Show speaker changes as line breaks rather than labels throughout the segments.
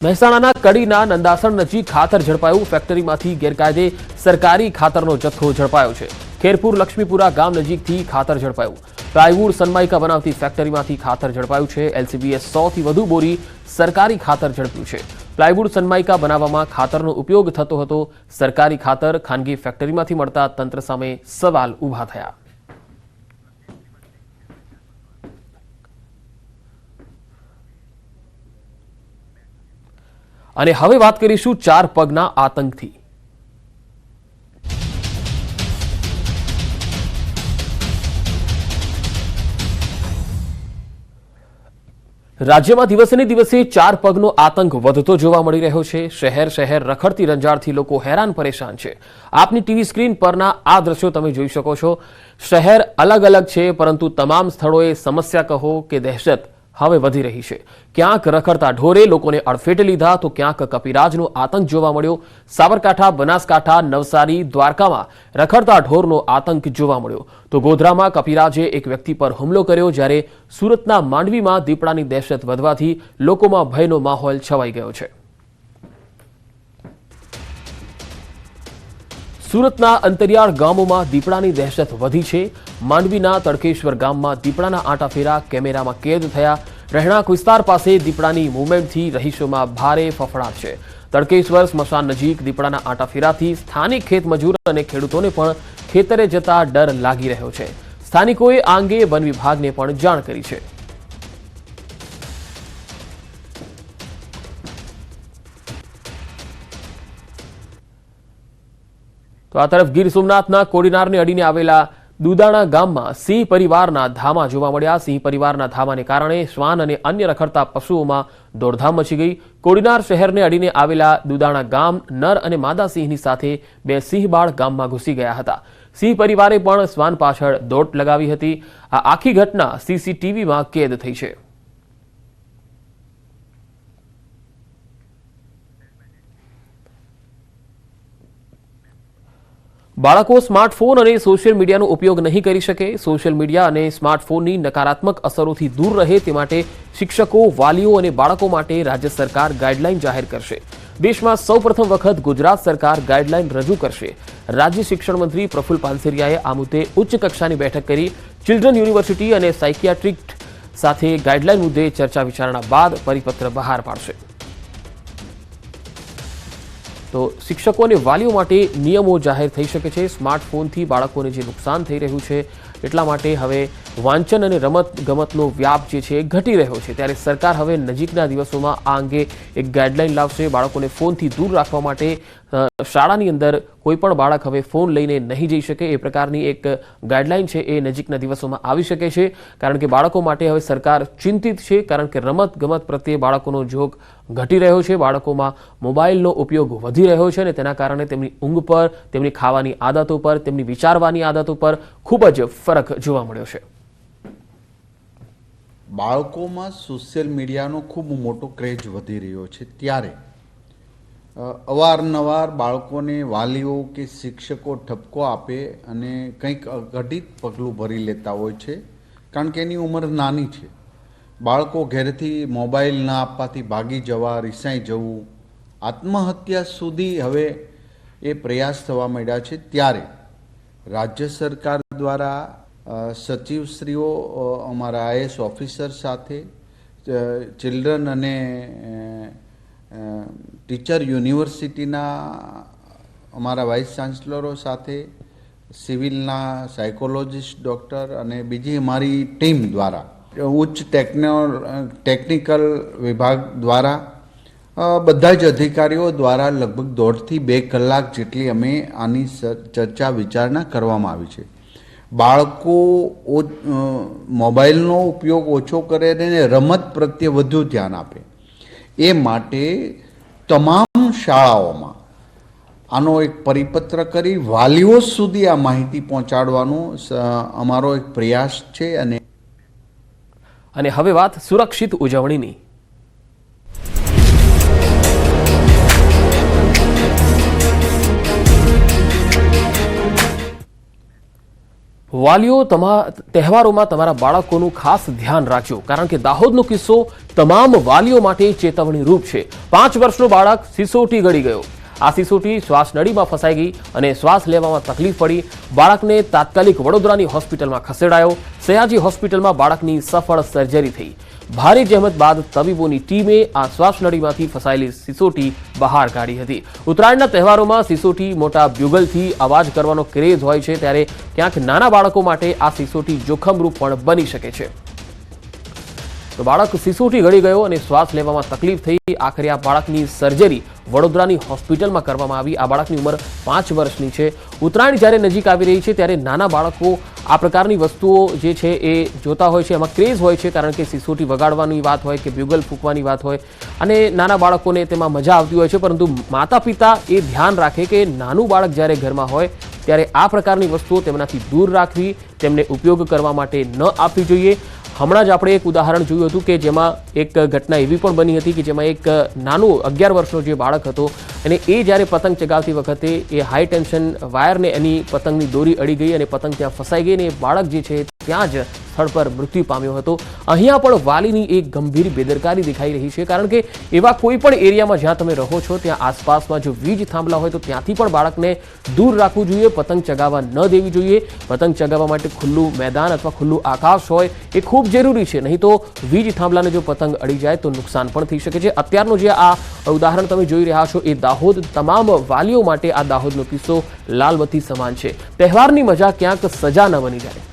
મહેસાણાના કડીના નંદાસણ નજીક ખાતર ઝડપાયું। ફેક્ટરીમાંથી ગેરકાયદે સરકારી ખાતરનો જથ્થો ઝડપાયો છે। ખેરપુર લક્ષ્મીપુરા ગામ નજીકથી ખાતર ઝડપાયું। પ્લાયવુડ સનમાઇકા બનાવતી ફેક્ટરીમાંથી ખાતર ઝડપાયું છે। એલસીબીએ 100 થી વધુ બોરી સરકારી ખાતર ઝડપ્યું છે। પ્લાયવુડ સનમાઇકા બનાવવામાં ખાતરનો ઉપયોગ થતો હતો। સરકારી ખાતર ખાનગી ફેક્ટરીમાંથી મળતા તંત્ર સામે સવાલ ઊભા થયા। અને હવે વાત કરીશું ચાર પગના આતંકથી। રાજ્યમાં દિવસે ને દિવસે ચાર પગનો આતંક વધતો જોવા મળી રહ્યો છે। શહેર શહેર રખડતી રંજાડથી લોકો હેરાન પરેશાન છે। આપની ટીવી સ્ક્રીન પરના આ દ્રશ્યો તમે જોઈ શકો છો। શહેર અલગ અલગ છે, પરંતુ તમામ સ્થળોએ સમસ્યા કહો કે દહેશત હવે વધી રહી છે। ક્યાંક રખડતા ઢોરે લોકોને અડફેટે લીધા તો ક્યાંક કપિરાજનો આતંક જોવા મળ્યો। સાબરકાંઠા, બનાસકાંઠા, નવસારી, દ્વારકામાં રખડતા ઢોરનો આતંક જોવા મળ્યો તો ગોધરામાં કપિરાજે એક વ્યક્તિ પર હુમલો કર્યો, જ્યારે સુરતના માંડવીમાં દીપડાની દહેશત વધવાથી લોકોમાં ભયનો માહોલ છવાઈ ગયો છે। સુરતના અંતરિયાળ ગામોમાં દીપડાની દહેશત વધી છે। માંડવીના તડકેશ્વર ગામમાં દીપડાના આંટાફેરા કેમેરામાં કેદ થયા। રહેણાંક વિસ્તાર પાસે દીપડાની મૂવમેન્ટથી રહીશોમાં ભારે ફફડાટ છે। તડકેશ્વર સ્મશાન નજીક દીપડાના આંટાફેરાથી સ્થાનિક ખેતમજૂર અને ખેડૂતોને પણ ખેતરે જતા ડર લાગી રહ્યો છે। સ્થાનિકોએ આ અંગે વન વિભાગને પણ જાણ કરી છે। તો આ તરફ ગીર સોમનાથના કોડીનારને અડીને આવેલા દુદાણા ગામમાં સિંહ પરિવારના ધામા જોવા મળ્યા। સિંહ પરિવારના ધામાને કારણે શ્વાન અને અન્ય રખડતા પશુઓમાં દોડધામ મચી ગઈ। કોડીનાર શહેરને અડીને આવેલા દુદાણા ગામ નર અને માદા સિંહની સાથે બે સિંહ બાળ ગામમાં ઘૂસી ગયા હતા। સિંહ પરિવારે પણ શ્વાન પાછળ દોટ લગાવી હતી। આ આખી ઘટના સીસીટીવીમાં કેદ થઈ છે। બાળકો સ્માર્ટફોન અને સોશિયલ મીડિયાનો ઉપયોગ નહીં કરી શકે। સોશિયલ મીડિયા અને સ્માર્ટફોનની નકારાત્મક અસરોથી દૂર રહે તે માટે શિક્ષકો, વાલીઓ અને બાળકો માટે રાજ્ય સરકાર ગાઈડલાઈન જાહેર કરશે। દેશમાં સૌપ્રથમ વખત ગુજરાત સરકાર ગાઈડલાઈન રજૂ કરશે। રાજ્ય શિક્ષણ મંત્રી પ્રફુલ્લ પાનસેરિયાએ આ મુદ્દે ઉચ્ચ કક્ષાની બેઠક કરી ચિલ્ડ્રન યુનિવર્સિટી અને સાયકિયાટ્રિસ્ટ સાથે ગાઈડલાઈન મુદ્દે ચર્ચા વિચારણા બાદ પરિપત્ર બહાર પાડશે। તો શિક્ષકો અને વાલીઓ માટે નિયમો જાહેર થઈ શકે છે। સ્માર્ટફોનથી બાળકોને જે નુકસાન થઈ રહ્યું છે એટલા માટે હવે વાંચન અને રમતગમતનો વ્યાપ જે છે ઘટી રહ્યો છે, ત્યારે સરકાર હવે નજીકના દિવસોમાં આ અંગે એક ગાઈડલાઈન લાવશે। બાળકોને ફોનથી દૂર રાખવા માટે શાળાની અંદર કોઈ પણ બાળક હવે ફોન લઈને નહીં જઈ શકે એ પ્રકારની એક ગાઈડલાઈન છે એ નજીકના દિવસોમાં આવી શકે છે। કારણ કે બાળકો માટે હવે સરકાર ચિંતિત છે, કારણ કે રમતગમત પ્રત્યે બાળકોનો જોગ ઘટી રહ્યો છે। બાળકોમાં મોબાઈલનો ઉપયોગ વધી રહ્યો છે અને તેના કારણે તેમની ઊંઘ પર, તેમની ખાવાની આદતો પર, તેમની વિચારવાની આદતો પર ખૂબ જ ફરક જોવા મળ્યો છે।
બાળકોમાં સોશિયલ મીડિયાનો ખૂબ મોટો ક્રેઝ વધી રહ્યો છે, ત્યારે અવારનવાર બાળકોને વાલીઓ કે શિક્ષકો ઠપકો આપે અને કંઈક અઘટિત પગલું ભરી લેતા હોય છે, કારણ કે એની ઉંમર નાની છે। બાળકો ઘરેથી મોબાઈલ ના આપવાથી ભાગી જવા, રિસાઈ જવું, આત્મહત્યા સુધી હવે એ પ્રયાસ થવા માંડ્યા છે। ત્યારે રાજ્ય સરકાર દ્વારા સચિવશ્રીઓ, અમારા આઈએએસ ઓફિસર સાથે, ચિલ્ડ્રન અને ટીચર યુનિવર્સિટીના અમારા વાઇસ ચાન્સલરો સાથે, સિવિલના સાયકોલોજીસ્ટ ડૉક્ટર અને બીજી અમારી ટીમ દ્વારા, ઉચ્ચ ટેકનિકલ વિભાગ દ્વારા, બધા જ અધિકારીઓ દ્વારા લગભગ 1.5 થી 2 કલાક જેટલી અમે આની ચર્ચા વિચારણા કરવામાં આવી છે। બાળકો મોબાઈલનો ઉપયોગ ઓછો કરે અને રમત પ્રત્યે વધુ ધ્યાન આપે એ માટે તમામ શાળાઓમાં આનો એક પરિપત્ર કરી વાલીઓ સુધી આ માહિતી પહોંચાડવાનો અમારો એક પ્રયાસ છે।
અને હવે વાત સુરક્ષિત ઉજવણીની। વાલીઓ તહેવારોમાં તમારા બાળકોનું ખાસ ધ્યાન રાખજો, કારણ કે દાહોદનો કિસ્સો તમામ વાલીઓ માટે ચેતવણી રૂપ છે। 5 વર્ષનો બાળક સિસોટી ગળી ગયો। આ સિસોટી શ્વાસ નળીમાં ફસાઈ ગઈ અને શ્વાસ લેવામાં તકલીફ પડી। બાળકને તાત્કાલિક વડોદરાની હોસ્પિટલમાં ખસેડાયો। સયાજી હોસ્પિટલમાં બાળકની સફળ સર્જરી થઈ। ભારે જહેમત બાદ તબીબોની ટીમે આ શ્વાસ નળીમાંથી ફસાયેલી સિસોટી બહાર કાઢી હતી। ઉત્તરાયણના તહેવારોમાં સિસોટી મોટા બ્યુગલથી અવાજ કરવાનો ક્રેઝ હોય છે, ત્યારે ક્યાંક નાના બાળકો માટે આ સિસોટી જોખમરૂપ પણ બની શકે છે। તો બાળક સિસોટી ગળી ગયો અને શ્વાસ લેવામાં તકલીફ થઈ। આખરે આ બાળકની સર્જરી વડોદરાની હોસ્પિટલમાં કરવામાં આવી। આ બાળકની ઉંમર 5 વર્ષની છે। ઉત્તરાયણ જ્યારે નજીક આવી રહી છે ત્યારે નાના બાળકો આ પ્રકારની વસ્તુઓ જે છે એ જોતા હોય છે, એમાં ક્રેઝ હોય છે, કારણ કે સિસોટી વગાડવાની વાત હોય કે બ્યુગલ ફૂંકવાની વાત હોય અને નાના બાળકોને તેમાં મજા આવતી હોય છે। પરંતુ માતા પિતા એ ધ્યાન રાખે કે નાનું બાળક જ્યારે ઘરમાં હોય ત્યારે આ પ્રકારની વસ્તુઓ તેમનાથી દૂર રાખવી, તેમને ઉપયોગ કરવા માટે ન આપવી જોઈએ। હમણાં જ આપણે એક ઉદાહરણ જોયું હતું કે જેમાં એક ઘટના એવી પણ બની હતી કે જેમાં એક નાનું 11 વર્ષનો જે બાળક હતો અને એ જ્યારે પતંગ ચગાવતી વખતે એ હાઈ ટેન્શન વાયરને એની પતંગની દોરી અડી ગઈ અને પતંગ ત્યાં ફસાઈ ગઈ અને એ બાળક જે છે ત્યાં જ સ્થળ પર મૃત્યુ પામ્યો હતો। અહીંયા પણ વાલીની એક ગંભીર બેદરકારી દેખાઈ રહી છે, કારણ કે એવા કોઈ પણ એરિયામાં જ્યાં તમે રહો છો ત્યાં આસપાસમાં જો વીજ થાંભલા હોય તો ત્યાંથી પણ બાળકને દૂર રાખવું જોઈએ, પતંગ ચગાવવા ન દેવી જોઈએ। પતંગ ચગાવવા માટે ખુલ્લું મેદાન અથવા ખુલ્લું આકાશ હોય એ ખૂબ જરૂરી છે, નહીં તો વીજ થાંભલાને જો પતંગ અડી જાય તો નુકસાન પણ થઈ શકે છે। અત્યારનો જે આ ઉદાહરણ તમે જોઈ રહ્યા છો એ દાહોદ, તમામ વાલીઓ માટે આ દાહોદનો કિસ્સો લાલબત્તી સમાન છે। તહેવારની મજા ક્યાંક સજા ન બની જાય।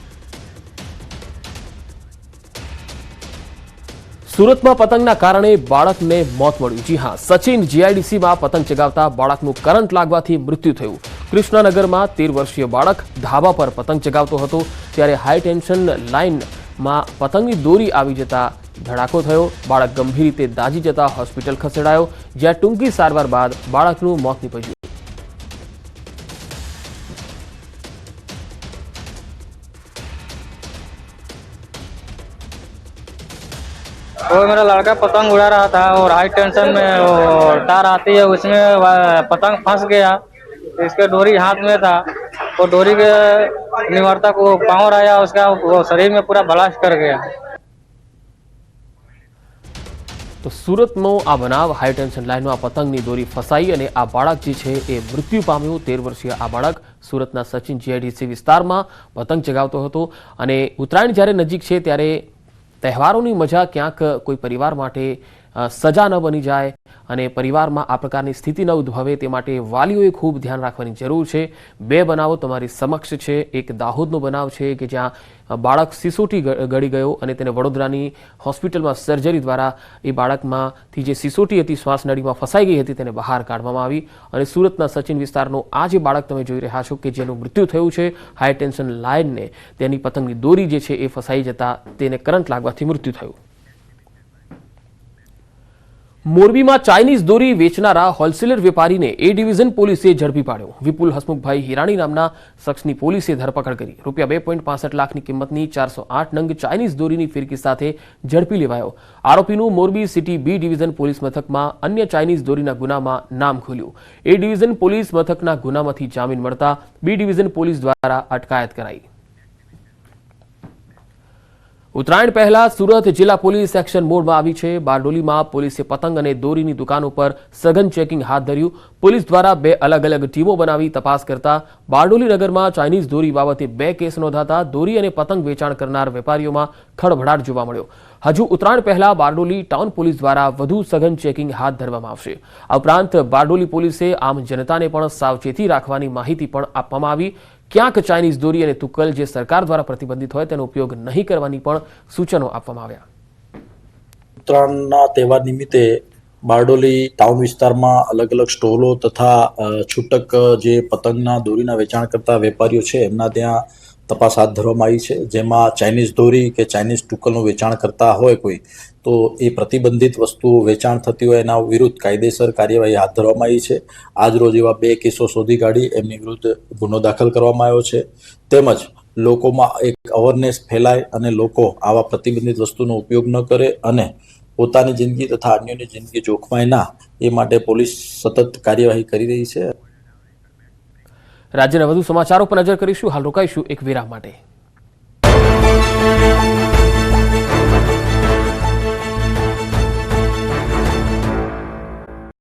સુરતમાં પતંગના કારણે બાળકને મોત મળ્યું। જી હા, સચિન જીઆઈડીસીમાં પતંગ ચગાવતા બાળકનું કરંટ લાગવાથી મૃત્યુ થયું। કૃષ્ણનગરમાં 13 વર્ષીય બાળક ધાબા પર પતંગ ચગાવતો હતો ત્યારે હાઈ ટેન્શન લાઇનમાં પતંગની દોરી આવી જતા ધડાકો થયો। બાળક ગંભીર રીતે દાઝી જતા હોસ્પિટલ ખસેડાયો, જ્યાં ટૂંકી સારવાર બાદ બાળકનું મોત નીપજ્યું।
वो मेरा लड़का पतंग उड़ा रहा था और हाई टेंशन में वो तार आती है उसमें पतंग फंस गया। इसके डोरी हाथ में था, वो डोरी के निवर्तक वो पाँव आया उसका, वो शरीर में पूरा ब्लास्ट कर गया।
તો સુરતનો આ બનાવ, હાઈ ટેન્શન લાઇનમાં પતંગની દોરી ફસાઈ અને આ બાળક જે છે એ મૃત્યુ પામ્યું। 13 વર્ષીય આ બાળક સુરતના સચિન જીઆઈડીસી વિસ્તારમાં પતંગ ચગાવતો હતો અને ઉત્તરાયણ જ્યારે નજીક છે ત્યારે તહેવારોની મજા ક્યાંક કોઈ પરિવાર માટે સજા ન બની જાય અને પરિવારમાં આ પ્રકારની સ્થિતિ ન ઉદ્ભવે તે માટે વાલીઓએ ખૂબ ધ્યાન રાખવાની જરૂર છે। 2 બનાવો તમારી સમક્ષ છે। એક દાહોદનો બનાવ છે કે જ્યાં બાળક સિસોટી ગળી ગયો અને તેને વડોદરાની હોસ્પિટલમાં સર્જરી દ્વારા એ બાળકમાંથી જે સિસોટી હતી શ્વાસ નળીમાં ફસાઈ ગઈ હતી તેને બહાર કાઢવામાં આવી। અને સુરતના સચિન વિસ્તારનો આ જે બાળક તમે જોઈ રહ્યા છો કે જેનું મૃત્યુ થયું છે, હાઈ ટેન્શન લાઇનને તેની પતંગની દોરી જે છે એ ફસાઈ જતા તેને કરંટ લાગવાથી મૃત્યુ થયું। મોરબીમાં ચાઇનીઝ દોરી વેચનારા હોલસેલર વેપારીને એ ડિવિઝન પોલીસે ઝડપી પાડ્યો। વિપુલ હસમુખભાઈ હિરાણી નામના શખ્સની પોલીસે ધરપકડ કરી। રૂપિયા 2.65 લાખની કિંમતની 408 નંગ ચાઇનીઝ દોરીની ફિરકી સાથે ઝડપી લેવાયો। આરોપીનું Morbi city B division police મથકમાં અન્ય ચાઇનીઝ દોરીના ગુનામાં નામ ખુલ્યું। એ ડિવિઝન પોલીસ મથકના ગુનામાંથી જામીન મળતા બી ડિવિઝન પોલીસ દ્વારા અટકાયત કરાઈ। ઉત્તરાયણ પહેલા સુરત જિલ્લા પોલીસ એક્શન મોડમાં આવી છે। બારડોલીમાં પોલીસે પતંગ અને દોરીની દુકાન ઉપર સઘન ચેકિંગ હાથ ધર્યું। પોલીસ દ્વારા 2 અલગ અલગ ટીમો બનાવી તપાસ કરતા બારડોલી નગરમાં ચાઇનીઝ દોરી બાબતે 2 કેસ નોંધાતા દોરી અને પતંગ વેચાણ કરનાર વેપારીઓમાં ખળભળાટ જોવા મળ્યો। હજુ ઉત્તરાયણ પહેલા બારડોલી ટાઉન પોલીસ દ્વારા વધુ સઘન ચેકિંગ હાથ ધરવામાં આવશે। આ ઉપરાંત બારડોલી પોલીસે આમ જનતાને પણ સાવચેતી રાખવાની માહિતી પણ આપવામાં આવી। ક્યાંક ચાઇનીઝ દોરી અને તુક્કલ જે સરકાર દ્વારા પ્રતિબંધિત હોય તેનો ઉપયોગ નહીં કરવાની પણ સૂચનો આપવામાં આવ્યા।
ઉત્તરાયણના તહેવાર નિમિત્તે બારડોલી ટાઉન વિસ્તારમાં અલગ અલગ સ્ટોલો તથા છૂટક જે પતંગના દોરીના વેચાણ કરતા વેપારીઓ છે એમના ત્યાં તપાસ હાથ ધરવામાં આવી છે, જેમાં ચાઇનીઝ દોરી કે ચાઇનીઝ ટુકલનું વેચાણ કરતા હોય કોઈ તો એ પ્રતિબંધિત વસ્તુઓ વેચાણ થતી હોય એના વિરુદ્ધ કાયદેસર કાર્યવાહી હાથ ધરવામાં આવી છે। આજ રોજ એવા 2 કેસો શોધી કાઢી એમની વિરુદ્ધ ગુનો દાખલ કરવામાં આવ્યો છે। તેમજ લોકોમાં એક અવેરનેસ ફેલાય અને લોકો આવા પ્રતિબંધિત વસ્તુનો ઉપયોગ ન કરે અને પોતાની જિંદગી તથા અન્યની જિંદગી જોખમાય ના એ માટે પોલીસ સતત કાર્યવાહી કરી રહી છે।
રાજ્યના વધુ સમાચારો પર નજર કરીશું। હાલ રોકાઈશું એક વિરામ માટે।